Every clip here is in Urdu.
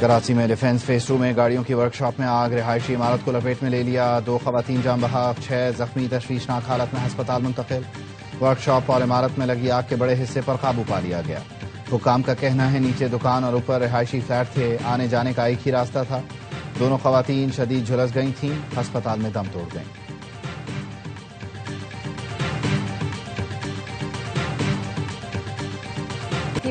کراچی میں ڈیفنس فیس 2 میں گاڑیوں کی ورکشاپ میں آگ، رہائشی عمارت کو لپیٹ میں لے لیا، 2 خواتین جاں بحق، 6 زخمی تشویشناک حالت میں ہسپتال منتقل۔ ورکشاپ اور عمارت میں لگی آگ کے بڑے حصے پر قابو پا لیا گیا۔ حکام کا کہنا ہے نیچے دکان اور اوپر رہائشی فلیٹ تھے، آنے جانے کا ایک ہی راستہ تھا۔ دونوں خواتین شدید جھلس گئی تھیں، ہسپتال میں دم توڑ گئیں۔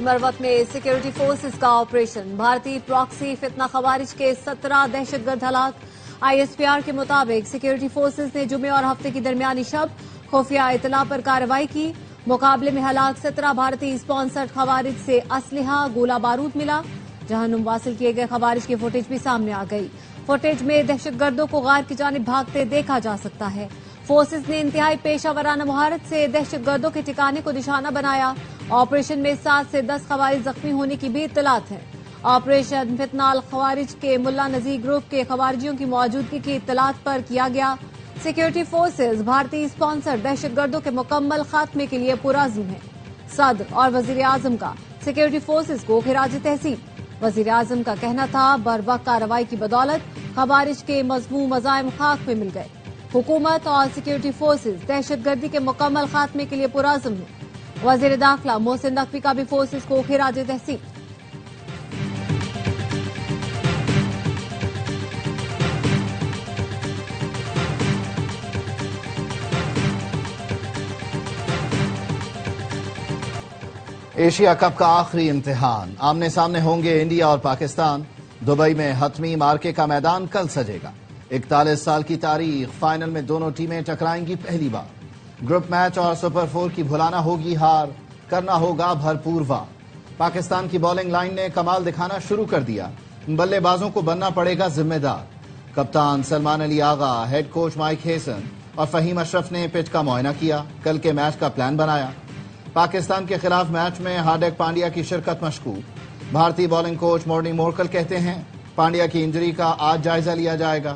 مروت میں سیکیورٹی فورسز کا آپریشن، بھارتی پراکسی فتنہ خوارج کے 17 دہشت گرد ہلاک۔ ISPR کے مطابق سیکیورٹی فورسز نے جمعے اور ہفتے کی درمیانی شب خفیہ اطلاع پر کارروائی کی۔ مقابلے میں ہلاک 17 بھارتی اسپانسرڈ خوارج سے اسلحہ، گولہ بارود ملا۔ جہنم واصل کیے گئے خوارج کی فوٹیج بھی سامنے آ گئی۔ فوٹیج میں دہشت گردوں کو غار کی جانب بھاگتے دیکھا جا سکتا ہے۔ فورسز نے انتہائی پیشہ ورانہ مہارت سے دہشت گردوں کے ٹھکانے کو نشانہ بنایا۔ آپریشن میں 7 سے 10 خوارج زخمی ہونے کی بھی اطلاعات ہیں۔ آپریشن فتنہ الخوارج کے ملا نذیر گروپ کے خوارجیوں کی موجودگی کی اطلاعات پر کیا گیا۔ سیکیورٹی فورسز بھارتی اسپانسر دہشت گردوں کے مکمل خاتمے کے لیے پرعزم ہیں۔ صدر اور وزیر اعظم کا سیکیورٹی فورسز کو خراج تحسین۔ وزیر اعظم کا کہنا تھا بروقت کارروائی کی بدولت خوارج کے مذموم عزائم خاک میں مل گئے۔ حکومت اور سیکیورٹی فورسز دہشت گردی کے مکمل خاتمے کے لیے پرعزم ہیں۔ وزیر داخلہ محسن نقوی کا بھی فورسز کو خراج تحسین۔ ایشیا کپ کا آخری امتحان، آمنے سامنے ہوں گے انڈیا اور پاکستان۔ دبئی میں حتمی مارکے کا میدان کل سجے گا۔ 41 سال کی تاریخ، فائنل میں دونوں ٹیمیں ٹکرائیں گی پہلی بار۔ گروپ میچ اور سپر 4 کی بھلانا ہوگی ہار، کرنا ہوگا بھرپور وار۔ پاکستان کی بولنگ لائن نے کمال دکھانا شروع کر دیا، بلے بازوں کو بننا پڑے گا ذمہ دار۔ کپتان سلمان علی آغا، ہیڈ کوچ مائک ہیسن اور فہیم اشرف نے پچ کا معائنہ کیا، کل کے میچ کا پلان بنایا۔ پاکستان کے خلاف میچ میں ہاردک پانڈیا کی شرکت مشکوک۔ بھارتی بولنگ کوچ مورنی مورکل کہتے ہیں پانڈیا کی انجری کا آج جائزہ لیا جائے گا۔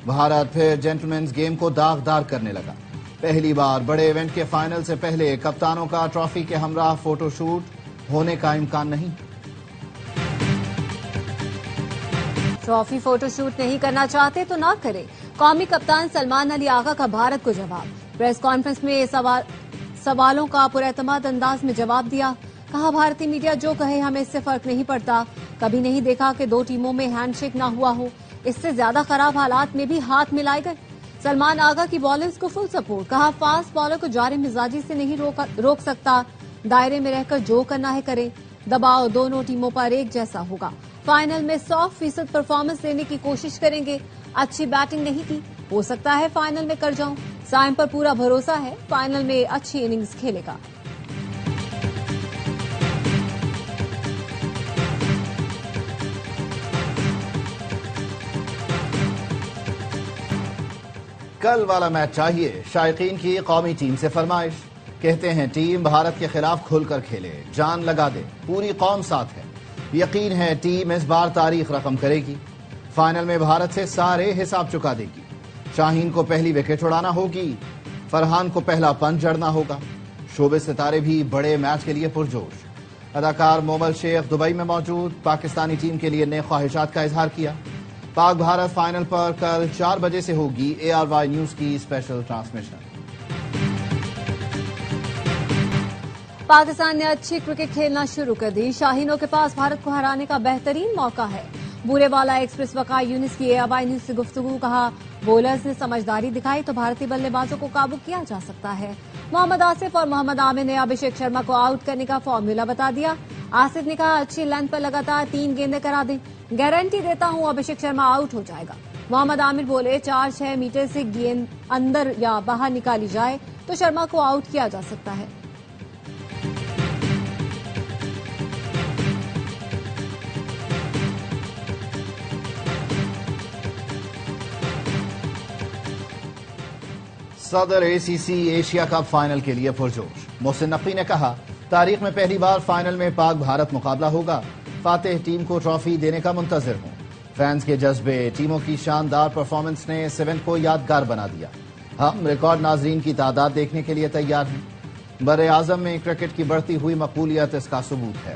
بھارت پھر جینٹلمینز گیم کو داغدار کرنے لگا۔ پہلی بار بڑے ایونٹ کے فائنل سے پہلے کپتانوں کا ٹرافی کے ہمراہ فوٹو شوٹ ہونے کا امکان نہیں۔ ٹرافی فوٹو شوٹ نہیں کرنا چاہتے تو نہ کرے، قومی کپتان سلمان علی آغا کا بھارت کو جواب۔ پریس کانفرنس میں سوالوں کا پراعتماد انداز میں جواب دیا۔ کہا بھارتی میڈیا جو کہے ہمیں اس سے فرق نہیں پڑتا، کبھی نہیں دیکھا کہ 2 ٹیموں میں ہینڈ شیک نہ ہوا ہو، اس سے زیادہ خراب حالات میں بھی ہاتھ ملائے گئے۔ سلمان آغا کی بالرز کو فل سپورٹ، کہا فاسٹ بالر کو جارح مزاجی سے نہیں روک سکتا، دائرے میں رہ کر جو کرنا ہے کریں، دباؤ دونوں ٹیموں پر ایک جیسا ہوگا، فائنل میں 100% پرفارمنس دینے کی کوشش کریں گے، اچھی بیٹنگ نہیں کی، ہو سکتا ہے فائنل میں کر جاؤں، سائم پر پورا بھروسہ ہے فائنل میں اچھی اننگز کھیلے گا۔ کل والا میچ چاہیے، شائقین کی قومی ٹیم سے فرمائش۔ کہتے ہیں ٹیم بھارت کے خلاف کھل کر کھیلے، جان لگا دے، پوری قوم ساتھ ہے۔ یقین ہے ٹیم اس بار تاریخ رقم کرے گی، فائنل میں بھارت سے سارے حساب چکا دے گی۔ شاہین کو پہلی وکٹ اڑانا ہوگی، فرحان کو پہلا پنچ جڑنا ہوگا۔ شوبے ستارے بھی بڑے میچ کے لیے پرجوش۔ اداکار مومل شیخ دبئی میں موجود، پاکستانی ٹیم کے لیے نئے خواہشات کا اظہار کیا۔ پاک بھارت فائنل پر کل 4 بجے سے ہوگی ARY نیوز کی اسپیشل ٹرانسمیشن۔ پاکستان نے اچھی کرکٹ کھیلنا شروع کر دی، شاہینوں کے پاس بھارت کو ہرانے کا بہترین موقع ہے۔ بورے والا ایکسپریس وقائے یونس کی ARY نیوز سے گفتگو، کہا بولرز نے سمجھداری دکھائی تو بھارتی بلے بازوں کو قابو کیا جا سکتا ہے۔ محمد آصف اور محمد عامر نے ابھیشیک شرما کو آؤٹ کرنے کا فارمولا بتا دیا۔ آصف نے کہا اچھی لینتھ پر لگاتار 3 گیندیں کرا دیں، گارنٹی دیتا ہوں ابھیشیک شرما آؤٹ ہو جائے گا۔ محمد عامر بولے 4-6 میٹر سے گیند اندر یا باہر نکالی جائے تو شرما کو آؤٹ کیا جا سکتا ہے۔ صدر ACC ایشیا کپ فائنل کے لیے پرجوش۔ محسن نقوی نے کہا تاریخ میں پہلی بار فائنل میں پاک بھارت مقابلہ ہوگا، فاتح ٹیم کو ٹرافی دینے کا منتظر ہوں۔ فینز کے جذبے، ٹیموں کی شاندار پرفارمنس نے اس ایونٹ کو یادگار بنا دیا۔ ہم ریکارڈ ناظرین کی تعداد دیکھنے کے لیے تیار ہیں۔ بر اعظم میں کرکٹ کی بڑھتی ہوئی مقبولیت اس کا ثبوت ہے۔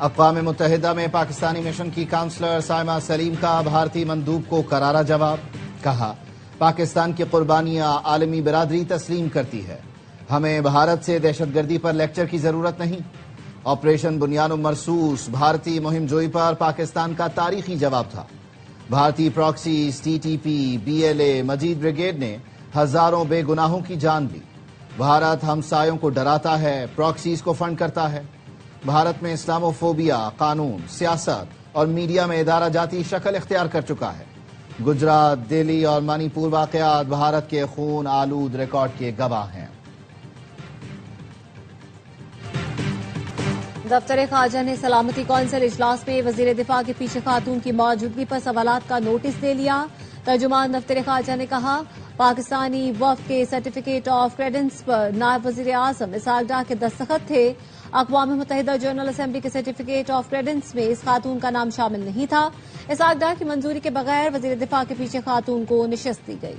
اقوام متحدہ میں پاکستانی مشن کی کاؤنسلر سائمہ سلیم کا بھارتی مندوب کو کرارا جواب. کہا پاکستان کی قربانیاں عالمی برادری تسلیم کرتی ہے. ہمیں بھارت سے دہشت گردی پر لیکچر کی ضرورت نہیں. آپریشن بنیان مرصوص بھارتی مہم جوئی پر پاکستان کا تاریخی جواب تھا. بھارتی proxies T T P B L A Majeed brigade نے ہزاروں بے گناہوں کی جان لی. بھارت ہمسایوں کو ڈراتا ہے، پراکسیز کو فنڈ کرتا ہے. بھارت میں اسلاموفوبیا قانون، سیاست اور میڈیا میں ادارہ جاتی شکل اختیار کر چکا ہے. گجرات، دہلی اور منی پور واقعات بھارت کے خون آلود ریکارڈ کے گواہ ہیں. دفتر خارجہ نے سلامتی کونسل اجلاس میں وزیر دفاع کے پیچھے خاتون کی موجودگی پر سوالات کا نوٹس دے لیا. ترجمان دفتر خارجہ نے کہا پاکستانی وفد کے سرٹیفکیٹ آف کریڈنس پر نائب وزیر اعظم اسحاق ڈار کے دستخط تھے. اقوام متحدہ جنرل اسمبلی کے سرٹیفکیٹ آف کریڈنس میں اس خاتون کا نام شامل نہیں تھا. اسحاق ڈار کی منظوری کے بغیر وزیر دفاع کے پیچھے خاتون کو نشست دی گئی.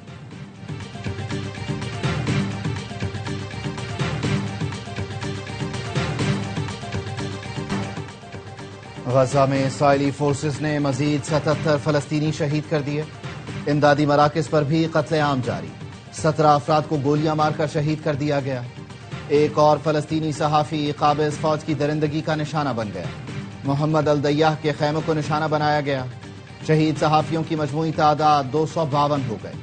غزہ میں اسرائیلی فورسز نے مزید 77 فلسطینی شہید کر دیے. امدادی مراکز پر بھی قتل عام جاری. 17 افراد کو گولیاں مار کر شہید کر دیا گیا. ایک اور فلسطینی صحافی قابض فوج کی درندگی کا نشانہ بن گیا. محمد الدیاہ کے خیموں کو نشانہ بنایا گیا. شہید صحافیوں کی مجموعی تعداد 252 ہو گئی.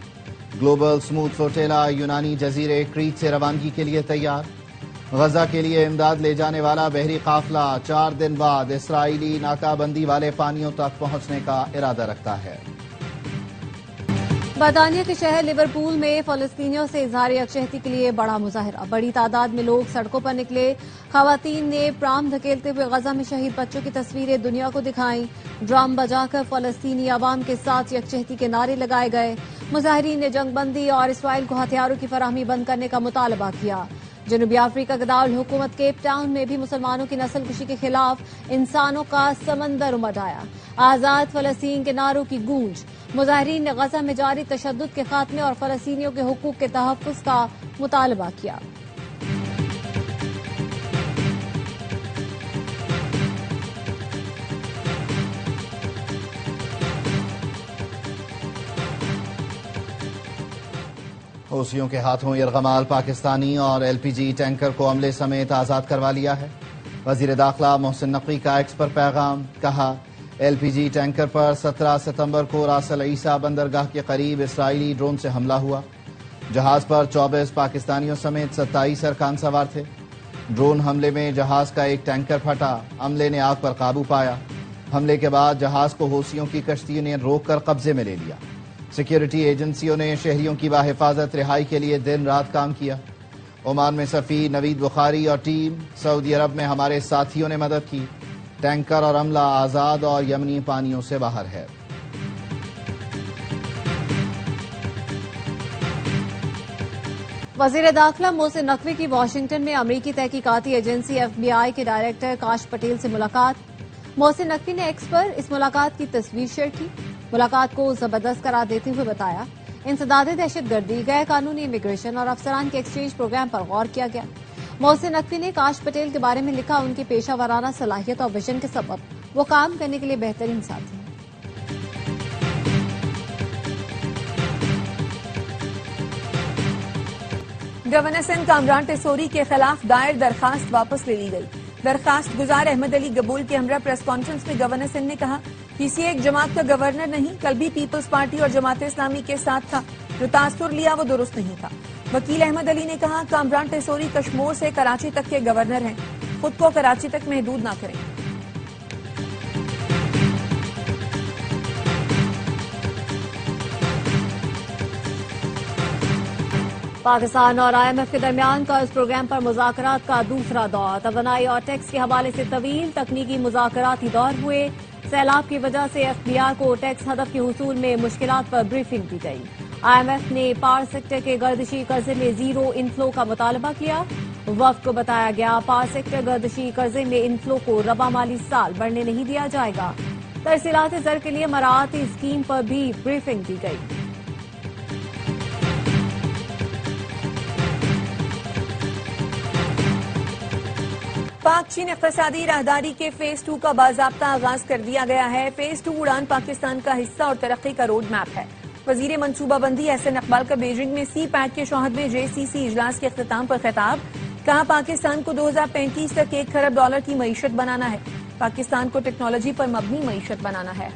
گلوبل سموتھ فلوٹیلا یونانی جزیرے کریٹ سے روانگی کے لیے تیار. غزہ کے لیے امداد لے جانے والا بحری قافلہ 4 دن بعد اسرائیلی ناکہ بندی والے پانیوں تک پہنچنے کا ارادہ رکھتا ہے. برطانیہ کے شہر لیورپول میں فلسطینیوں سے اظہار یکجہتی کے لیے بڑا مظاہرہ. بڑی تعداد میں لوگ سڑکوں پر نکلے. خواتین نے پرام دھکیلتے ہوئے غزہ میں شہید بچوں کی تصویریں دنیا کو دکھائیں. ڈرم بجا کر فلسطینی عوام کے ساتھ یکجہتی کے نعرے لگائے گئے. مظاہرین نے جنگ بندی اور اسرائیل کو ہتھیاروں کی فراہمی بند کرنے کا مطالبہ کیا. جنوبی افریقہ کے دارالحکومت کیپ ٹاؤن میں بھی مسلمانوں کی نسل کشی کے خلاف انسانوں کا سمندر امڈ آیا. آزاد فلسطین کے نعروں کی گونج. مظاہرین نے غزہ میں جاری تشدد کے خاتمے اور فلسطینیوں کے حقوق کے تحفظ کا مطالبہ کیا. حوثیوں کے ہاتھوں یرغمال پاکستانی اور ایل پی جی ٹینکر کو عملے سمیت آزاد کروا لیا ہے. وزیر داخلہ محسن نقوی کا ایکس پر پیغام. کہا ایل پی جی ٹینکر پر 17 ستمبر کو راس العیسیٰ بندرگاہ کے قریب اسرائیلی ڈرون سے حملہ ہوا. جہاز پر 24 پاکستانیوں سمیت 27 ارکان سوار تھے. ڈرون حملے میں جہاز کا ایک ٹینکر پھٹا. عملے نے آگ پر قابو پایا. حملے کے بعد جہاز کو حوثیوں کی کشتی نے روک کر قبضے میں لے لیا. سیکیورٹی ایجنسیوں نے شہریوں کی بحفاظت رہائی کے لیے دن رات کام کیا. عمان میں سفیر نوید بخاری اور ٹیم. سعودی عرب میں ہمارے ساتھیوں نے مدد کی. ٹینکر اور عملہ آزاد اور یمنی پانیوں سے باہر ہے. وزیر داخلہ محسن نقوی کی واشنگٹن میں امریکی تحقیقاتی ایجنسی ایف بی آئی کے ڈائریکٹر کاش پٹیل سے ملاقات. محسن نقوی نے ایکس پر اس ملاقات کی تصویر شیئر کی. ملاقات کو زبردست قرار دیتے ہوئے بتایا انسداد دہشت گردی، غیر قانونی امیگریشن اور افسران کے ایکسچینج پروگرام پر غور کیا گیا. محسن نقوی نے کاش پٹیل کے بارے میں لکھا ان کی پیشہ ورانہ صلاحیت اور وژن کے سبب وہ کام کرنے کے لیے بہترین ساتھی ہیں. گورنر سندھ کامران ٹیسوری کے خلاف دائر درخواست واپس لے لی گئی. درخواست گزار احمد علی گبول کے ہمراہ پریس کانفرنس میں گورنر سندھ نے کہا کسی ایک جماعت کا گورنر نہیں، کل بھی پیپلز پارٹی اور جماعت اسلامی کے ساتھ تھا. جو تاثر لیا وہ درست نہیں تھا. وکیل احمد علی نے کہا کامران ٹیسوری کشمور سے کراچی تک کے گورنر ہیں، خود کو کراچی تک محدود نہ کریں. پاکستان اور آئی ایم ایف کے درمیان قرض پروگرام پر مذاکرات کا دوسرا دور. توانائی اور ٹیکس کے حوالے سے طویل تکنیکی مذاکراتی دور ہوئے. سیلاب کی وجہ سے ایف بی آئی کو ٹیکس ہدف کے حصول میں مشکلات پر بریفنگ دی گئی. آئی ایم ایف نے پاور سیکٹر کے گردشی قرضے میں زیرو انفلو کا مطالبہ کیا. وفد کو بتایا گیا پاور سیکٹر گردشی قرضے میں انفلو کو ربع مالی سال بڑھنے نہیں دیا جائے گا. ترسیلات زر کے لیے مراعاتی اسکیم پر بھی بریفنگ دی گئی. پاک چین اقتصادی راہداری کے فیز 2 کا باضابطہ آغاز کر دیا گیا ہے۔ فیز 2 اڑان پاکستان کا حصہ اور ترقی کا روڈ میپ ہے۔ وزیر منصوبہ بندی احسن اقبال کا بیجنگ میں سی پیک کے 64ویں JCC اجلاس کے اختتام پر خطاب، کہا پاکستان کو 2035 تک $1 کھرب کی معیشت بنانا ہے۔ پاکستان کو ٹیکنالوجی پر مبنی معیشت بنانا ہے۔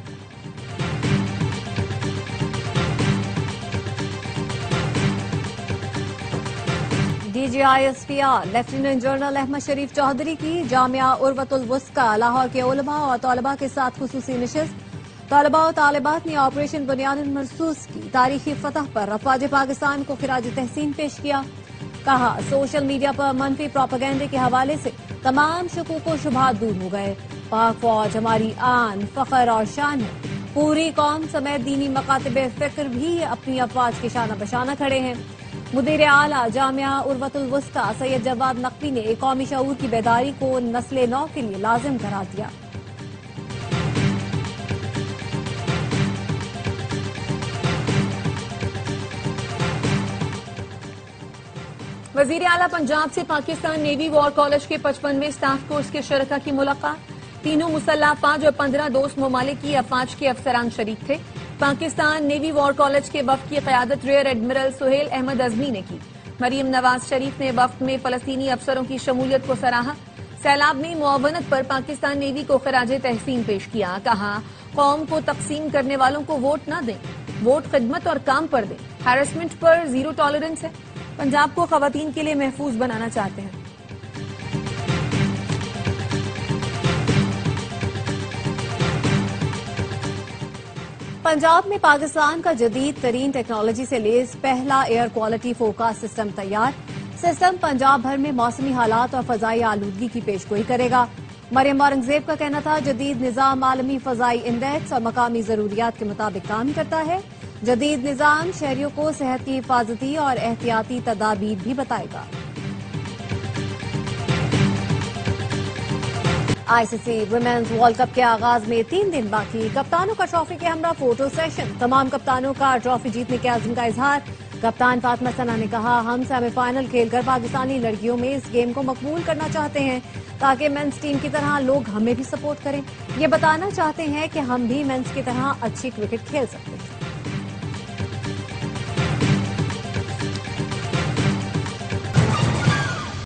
DGISPR لیفٹیننٹ جنرل احمد شریف چودھری کی جامعہ عروۃ الوثقی لاہور کے علماء اور طلباء کے ساتھ خصوصی نشست۔ طلباء و طالبات نے آپریشن بنیاد مرصوص کی تاریخی فتح پر افواج پاکستان کو خراج تحسین پیش کیا، کہا سوشل میڈیا پر منفی پروپیگنڈے کے حوالے سے تمام شکوک و شبہات دور ہو گئے۔ پاک فوج ہماری آن، فخر اور شان ہے۔ پوری قوم سمیت دینی مکاتب فکر بھی اپنی افواج کے شانہ بشانہ کھڑے ہیں۔ مدیر اعلیٰ جامعہ عروۃ الوثقی سید جواد نقوی نے قومی شعور کی بیداری کو نسل نو کے لیے لازم قرار دیا۔ وزیر اعلیٰ پنجاب سے پاکستان نیوی وار کالج کے 55ویں اسٹاف کورس کے شرکاء کی ملاقات۔ تینوں مسلح افواج اور 15 دوست ممالک کی افواج کے افسران شریک تھے۔ پاکستان نیوی وار کالج کے وفد کی قیادت ریئر ایڈمرل سہیل احمد ازمی نے کی۔ مریم نواز شریف نے وفد میں فلسطینی افسروں کی شمولیت کو سراہا۔ سیلاب میں معاونت پر پاکستان نیوی کو خراج تحسین پیش کیا، کہا قوم کو تقسیم کرنے والوں کو ووٹ نہ دیں، ووٹ خدمت اور کام پر دیں۔ ہیرسمنٹ پر زیرو ٹالرنس ہے۔ پنجاب کو خواتین کے لیے محفوظ بنانا چاہتے ہیں۔ پنجاب میں پاکستان کا جدید ترین ٹیکنالوجی سے لیس پہلا ایئر کوالٹی فورکاسٹ سسٹم تیار۔ سسٹم پنجاب بھر میں موسمی حالات اور فضائی آلودگی کی پیشگوئی کرے گا۔ مریم اورنگزیب کا کہنا تھا جدید نظام عالمی فضائی انڈیکس اور مقامی ضروریات کے مطابق کام کرتا ہے۔ جدید نظام شہریوں کو صحت کی حفاظتی اور احتیاطی تدابیر بھی بتائے گا۔ ICC ویمنز ورلڈ کپ کے آغاز میں 3 دن باقی، کپتانوں کا ٹرافی کے ہمراہ فوٹو سیشن، تمام کپتانوں کا ٹرافی جیتنے کے عزم کا اظہار۔ کپتان فاطمہ ثنا نے کہا ہم سیمی فائنل کھیل کر پاکستانی لڑکیوں میں اس گیم کو مقبول کرنا چاہتے ہیں تاکہ مینس ٹیم کی طرح لوگ ہمیں بھی سپورٹ کریں، یہ بتانا چاہتے ہیں کہ ہم بھی مینس کی طرح اچھی کرکٹ کھیل سکتے ہیں۔